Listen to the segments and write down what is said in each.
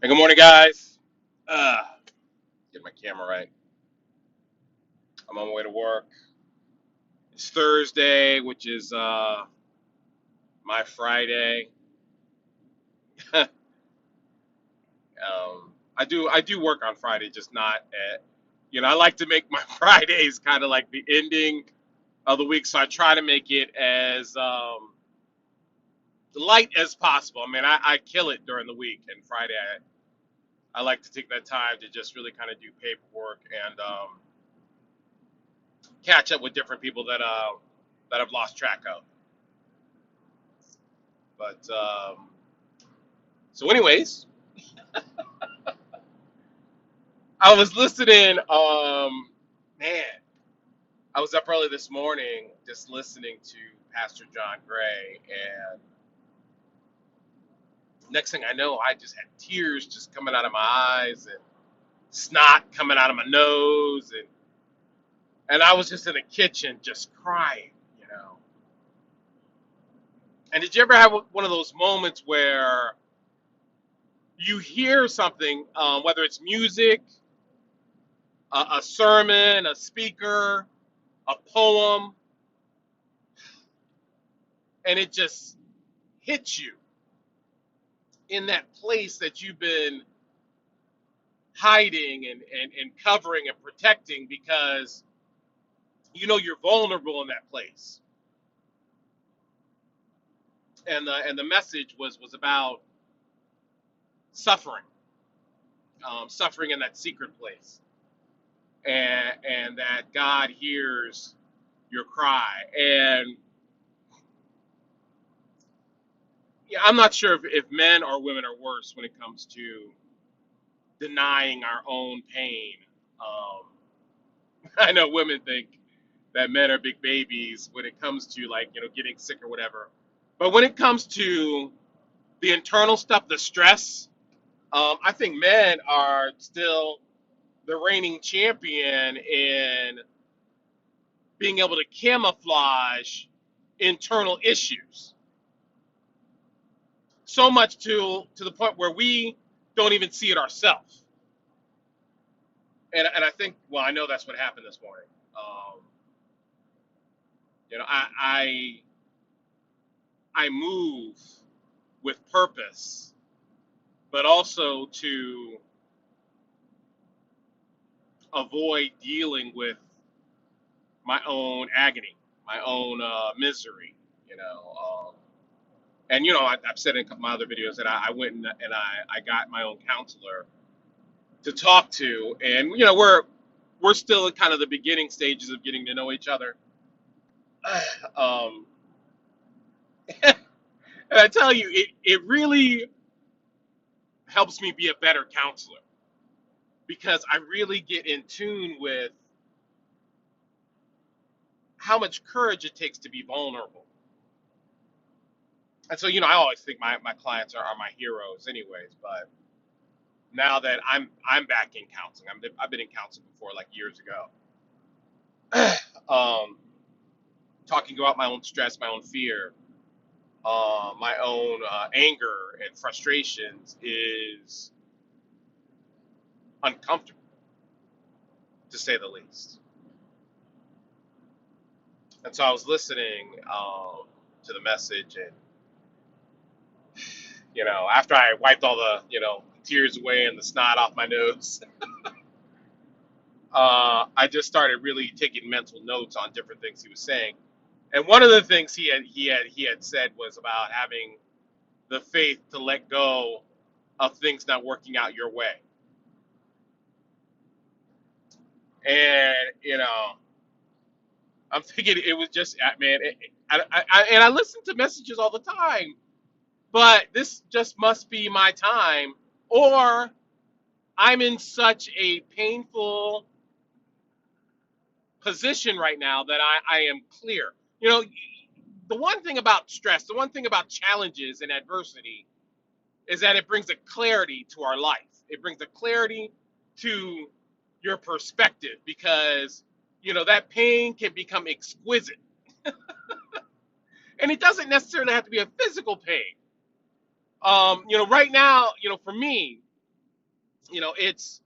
Hey, good morning, guys. Get my camera right. I'm on my way to work. It's Thursday, which is my Friday. I do work on Friday, just not at. I like to make my Fridays kind of like the ending of the week, so I try to make it as light as possible. I mean, I kill it during the week, and Friday I like to take that time to just really kind of do paperwork and catch up with different people that I've lost track of. But so, anyways, I was listening. Man, I was up early this morning just listening to Pastor John Gray, and next thing I know, I just had tears just coming out of my eyes and snot coming out of my nose, and I was just in the kitchen just crying, you know. And did you ever have one of those moments where you hear something, whether it's music, a sermon, a speaker, a poem, and it just hits you in that place that you've been hiding and covering and protecting because you know you're vulnerable in that place. And the message was about suffering, suffering in that secret place, and that God hears your cry. And yeah, I'm not sure if men or women are worse when it comes to denying our own pain. Um, I know women think that men are big babies when it comes to, like, getting sick or whatever. But when it comes to the internal stuff, the stress, I think men are still the reigning champion in being able to camouflage internal issues. So much to the point where we don't even see it ourselves. And I think, well, I know that's what happened this morning. Um, I move with purpose, but also to avoid dealing with my own agony, my own misery, you know. And I've said in my other videos that I went and I got my own counselor to talk to, and we're still in kind of the beginning stages of getting to know each other. um, and I tell you, it really helps me be a better counselor because I really get in tune with how much courage it takes to be vulnerable. And so, I always think my clients are my heroes anyways, but now that I'm back in counseling, I've been in counseling before, like years ago. Talking about my own stress, my own fear, my own anger and frustrations is uncomfortable, to say the least. And so I was listening to the message, and after I wiped all the tears away and the snot off my nose, I just started really taking mental notes on different things he was saying. And one of the things he had said was about having the faith to let go of things not working out your way. And I'm thinking it was just, man. And I listen to messages all the time, but this just must be my time, or I'm in such a painful position right now that I am clear. The one thing about stress, the one thing about challenges and adversity is that it brings a clarity to our life. It brings a clarity to your perspective because, that pain can become exquisite. And it doesn't necessarily have to be a physical pain. Right now, for me, It's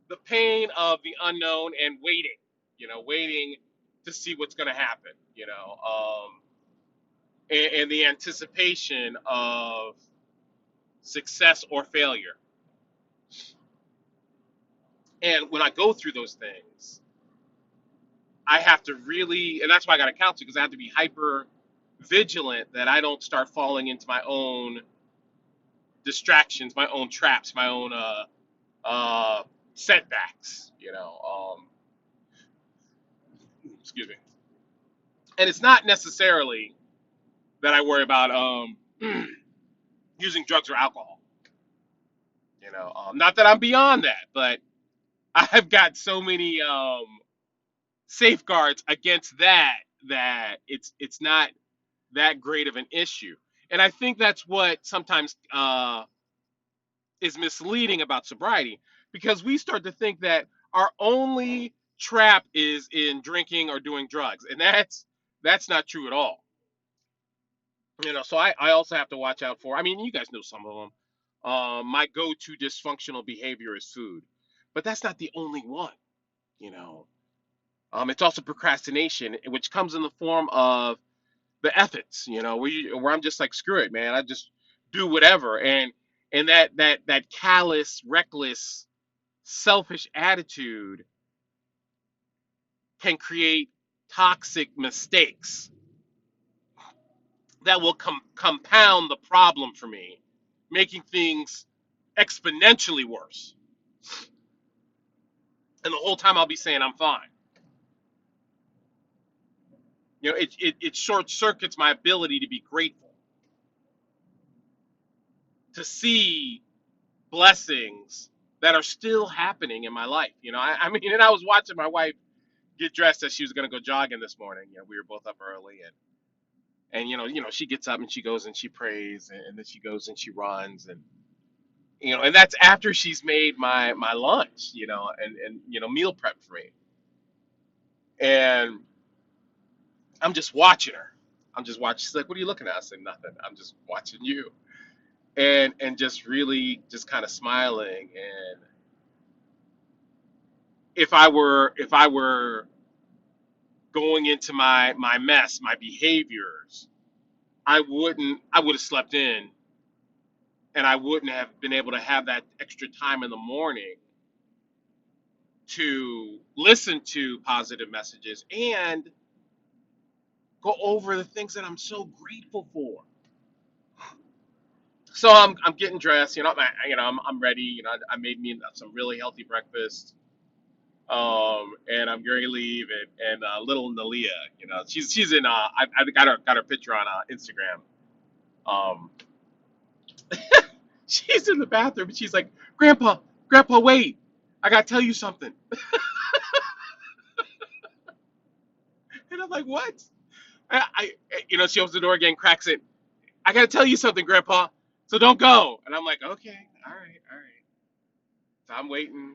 the pain of the unknown and waiting, waiting to see what's going to happen, and the anticipation of success or failure. And when I go through those things, I have to really, and that's why I got a counselor, because I have to be hyper vigilant that I don't start falling into my own distractions, my own traps, my own uh, setbacks. Excuse me. And it's not necessarily that I worry about using drugs or alcohol. Not that I'm beyond that, but I've got so many safeguards against that it's not that great of an issue. And I think that's what sometimes is misleading about sobriety, because we start to think that our only trap is in drinking or doing drugs, and that's not true at all. So I also have to watch out for, I mean, you guys know some of them. My go-to dysfunctional behavior is food, but that's not the only one. you know it's also procrastination, which comes in the form of the ethics, where I'm just like, screw it, man. I just do whatever. And that callous, reckless, selfish attitude can create toxic mistakes that will compound the problem for me, making things exponentially worse. And the whole time I'll be saying I'm fine. It short circuits my ability to be grateful, to see blessings that are still happening in my life. I mean, and I was watching my wife get dressed as she was going to go jogging this morning. We were both up early, and she gets up and she goes and she prays, and then she goes and she runs, and that's after she's made my lunch, and meal prep for me. And I'm just watching her. I'm just watching. She's like, "What are you looking at?" I said, "Nothing. I'm just watching you." And just really just kind of smiling. And if I were going into my mess, my behaviors, I would have slept in, and I wouldn't have been able to have that extra time in the morning to listen to positive messages and go over the things that I'm so grateful for. So I'm getting dressed, I'm ready. I made me some really healthy breakfast, and I'm going to leave. And little Nalia, she's in. I got her picture on Instagram. Um, she's in the bathroom, and she's like, Grandpa, wait, I gotta tell you something. And I'm like, what? I she opens the door again, cracks it. I gotta tell you something, Grandpa. So don't go. And I'm like, okay, all right. So I'm waiting,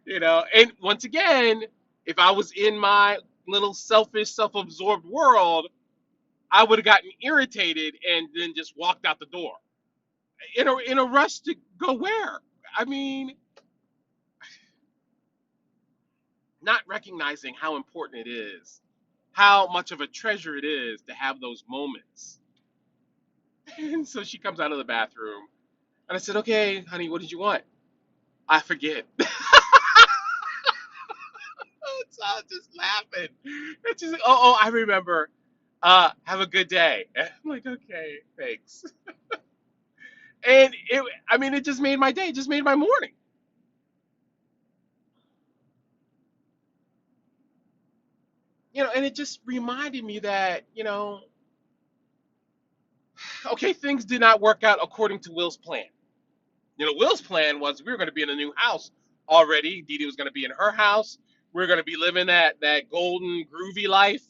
And once again, if I was in my little selfish, self-absorbed world, I would have gotten irritated and then just walked out the door in a rush to go where? I mean, not recognizing how important it is, how much of a treasure it is to have those moments. And so she comes out of the bathroom, and I said, "Okay, honey, what did you want?" "I forget." So I was just laughing. And she's like, "Oh, I remember. Have a good day." And I'm like, "Okay, thanks." And I mean, it just made my day, it just made my morning. And it just reminded me that, okay, things did not work out according to Will's plan. Will's plan was we were going to be in a new house already. Dee Dee was going to be in her house. We are going to be living that golden groovy life.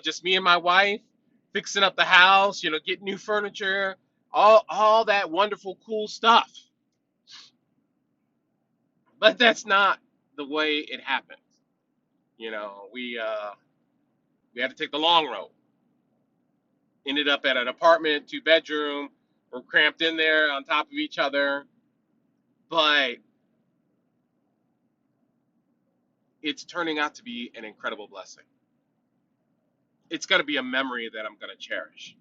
Just me and my wife, fixing up the house. Getting new furniture, all that wonderful, cool stuff. But that's not the way it happened. We had to take the long road. Ended up at an apartment, 2 bedroom. We're cramped in there on top of each other. but it's turning out to be an incredible blessing. It's going to be a memory that I'm going to cherish,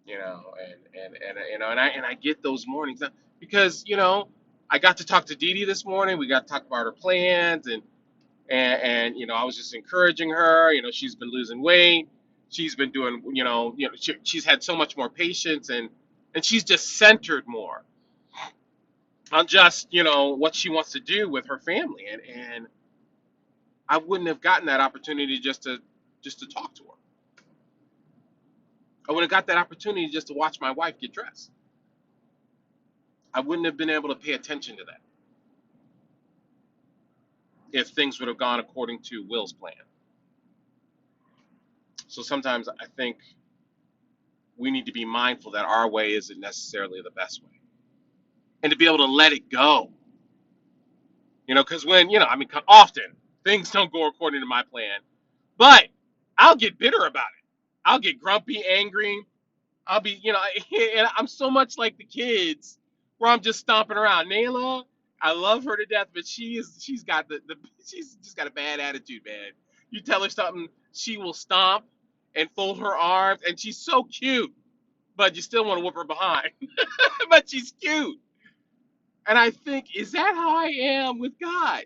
and I get those mornings because I got to talk to Dee Dee this morning. We got to talk about her plans, and I was just encouraging her. She's been losing weight. She's been doing, she's had so much more patience, and she's just centered more on just what she wants to do with her family, and I wouldn't have gotten that opportunity just to talk to her. I would have got that opportunity just to watch my wife get dressed. I wouldn't have been able to pay attention to that if things would have gone according to Will's plan. So sometimes I think we need to be mindful that our way isn't necessarily the best way, and to be able to let it go. Because when often things don't go according to my plan, but I'll get bitter about it. I'll get grumpy, angry. I'll be, and I'm so much like the kids where I'm just stomping around. Nayla, I love her to death, but she's got she's just got a bad attitude, man. You tell her something, she will stomp and fold her arms, and she's so cute, but you still want to whoop her behind. But she's cute. And I think, is that how I am with God?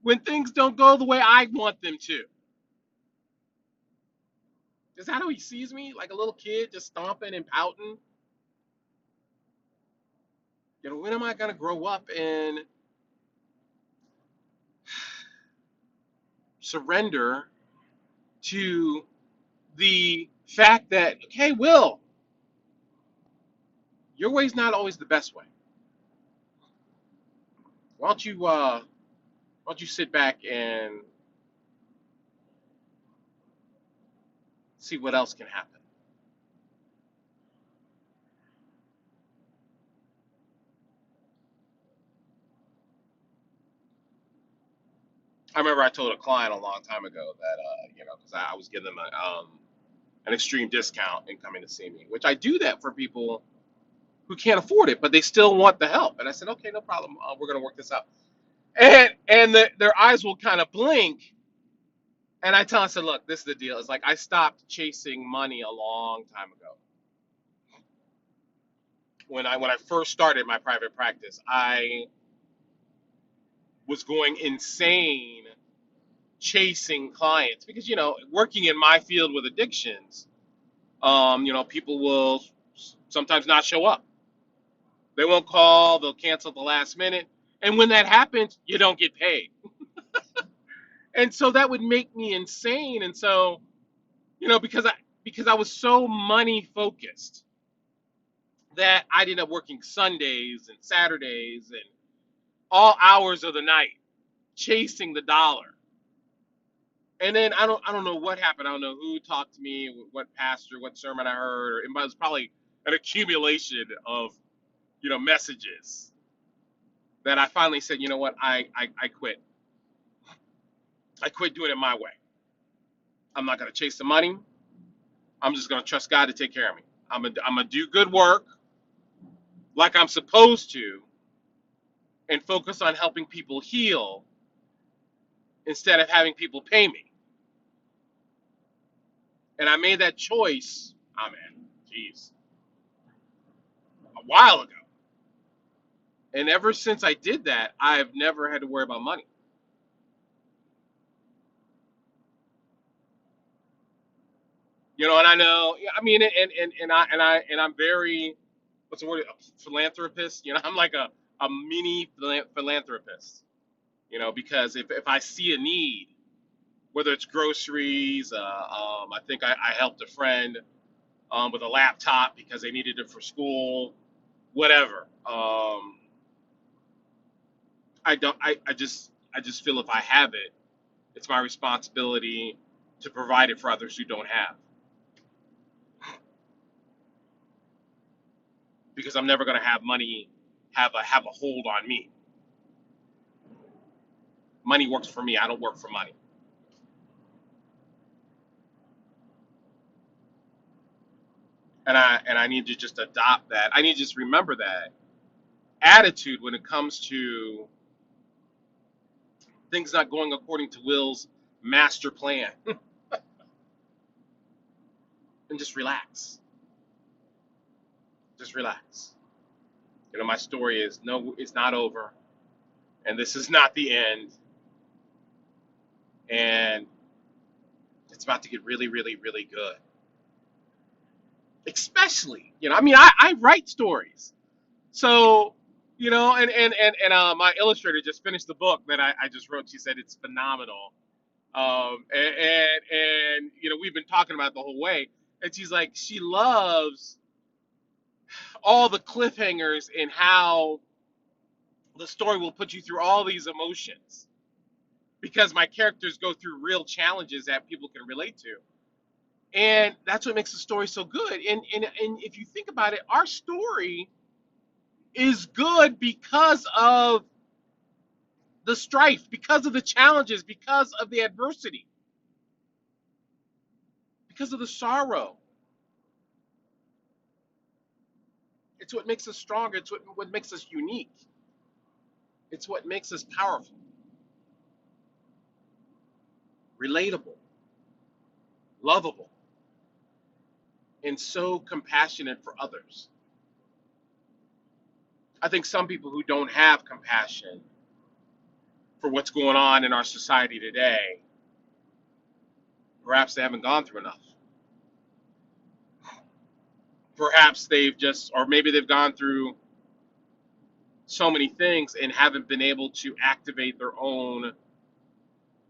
When things don't go the way I want them to. Is that how he sees me? Like a little kid just stomping and pouting? When am I going to grow up and surrender to the fact that, okay, Will, your way's not always the best way. Why don't you sit back and see what else can happen? I remember I told a client a long time ago that, because I was giving them an extreme discount in coming to see me, which I do that for people who can't afford it, but they still want the help. And I said, okay, no problem. We're going to work this out. And their eyes will kind of blink. And I tell them, I said, look, this is the deal. It's like I stopped chasing money a long time ago. When I first started my private practice, I was going insane chasing clients because working in my field with addictions, people will sometimes not show up. They won't call. They'll cancel at the last minute. And when that happens, you don't get paid. And so that would make me insane. And so, because I was so money focused that I ended up working Sundays and Saturdays and all hours of the night chasing the dollar. And then I don't know what happened. I don't know who talked to me, what pastor, what sermon I heard, or it was probably an accumulation of messages that I finally said, you know what, I quit. I quit doing it my way. I'm not going to chase the money. I'm just going to trust God to take care of me. I'm gonna do good work like I'm supposed to, and focus on helping people heal instead of having people pay me. And I made that choice, oh man, geez, a while ago. And ever since I did that, I've never had to worry about money. And I know, yeah, I mean, and I'm very, what's the word, a philanthropist. I'm like a mini philanthropist. Because if I see a need, whether it's groceries, I think I helped a friend with a laptop because they needed it for school, whatever. I just feel if I have it, it's my responsibility to provide it for others who don't have, because I'm never going to have money have a hold on me. Money works for me. I don't work for money. And I need to just adopt that. I need to just remember that attitude when it comes to things not going according to Will's master plan, and just relax. Just relax. You know, my story is no, it's not over, and this is not the end, and it's about to get really, really, really good. Especially, you know, I mean, I write stories, so you know, and my illustrator just finished the book that I just wrote. She said it's phenomenal. And you know, we've been talking about it the whole way, and she's like, she loves all the cliffhangers and how the story will put you through all these emotions because my characters go through real challenges that people can relate to, and that's what makes the story so good. And if you think about it, our story is good because of the strife, because of the challenges, because of the adversity, because of the sorrow. It's what makes us stronger. It's what makes us unique. It's what makes us powerful, relatable, lovable, and so compassionate for others. I think some people who don't have compassion for what's going on in our society today, perhaps they haven't gone through enough. Perhaps they've just, or maybe they've gone through so many things and haven't been able to activate their own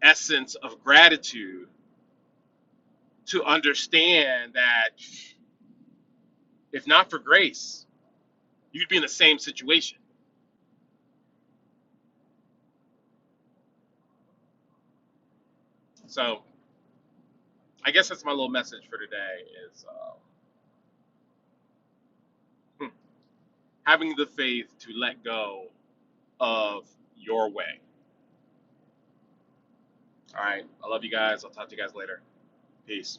essence of gratitude to understand that if not for grace, you'd be in the same situation. So I guess that's my little message for today is having the faith to let go of your way. All right. I love you guys. I'll talk to you guys later. Peace.